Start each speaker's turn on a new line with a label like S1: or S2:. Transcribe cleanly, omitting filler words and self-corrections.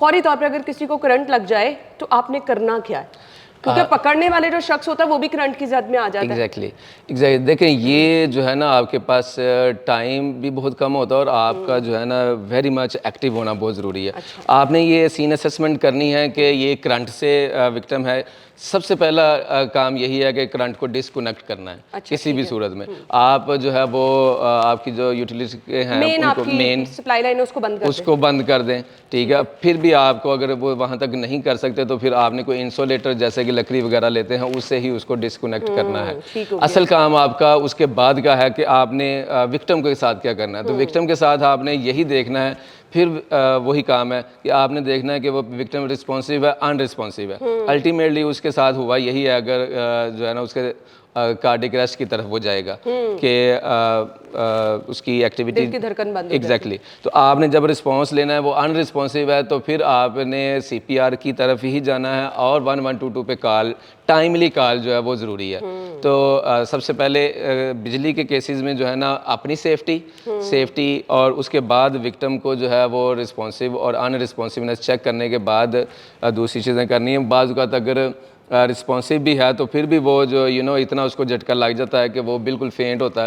S1: फौरी तौर पर अगर किसी को करंट लग जाए तो आपने करना क्या है? क्योंकि पकड़ने वाले जो शख्स होता है वो भी करंट की जद में आ जाता है।
S2: एग्जैक्टली देखें, ये जो है ना आपके पास टाइम भी बहुत कम होता है और आपका जो है ना वेरी मच एक्टिव होना बहुत ज़रूरी है।
S1: अच्छा।
S2: आपने ये सीन असेसमेंट करनी है कि ये करंट से विक्टिम है। सबसे पहला काम यही है कि करंट को डिस्कनेक्ट करना है।
S1: अच्छा,
S2: किसी भी
S1: ठीक है।
S2: सूरत में आप जो है वो आपकी जो यूटिलिटी हैं
S1: मेन
S2: उनको
S1: आपकी सप्लाई लाइन है उसको बंद कर दें।
S2: ठीक है। फिर भी आपको अगर वो वहाँ तक नहीं कर सकते तो फिर आपने कोई इंसुलेटर जैसे कि लकड़ी वगैरह लेते हैं उससे ही उसको डिस्कनेक्ट करना है।
S1: ठीक हो गया।
S2: असल काम आपका उसके बाद का है कि आपने विक्टिम के साथ क्या करना है। तो विक्टिम के साथ आपने यही देखना है, फिर वही काम है कि आपने देखना है कि वो विक्टिम रिस्पॉन्सिव है अनरिस्पॉन्सिव है। अल्टीमेटली उसके साथ हुआ यही है, अगर जो है ना उसके कार्डिक अरेस्ट की तरफ वो जाएगा कि उसकी एक्टिविटी
S1: दिल की धड़कन बंद हो
S2: एग्जैक्टली तो आपने जब रिस्पांस लेना है वो अनरिस्पॉन्सिव है तो फिर आपने सीपीआर की तरफ ही जाना है और 1122 पे कॉल, टाइमली कॉल जो है वो ज़रूरी है। तो सबसे पहले बिजली के केसेस में जो है ना अपनी सेफ्टी और उसके बाद विक्टिम को जो है वो रिस्पॉन्सिव और अनरिस्पॉन्सिवनेस चेक करने के बाद दूसरी चीज़ें करनी है। बाज़ औक़ात अगर रिस्पॉन्सिव भी है तो फिर भी वो जो इतना उसको झटका लग जाता है कि वो बिल्कुल फेंट होता है,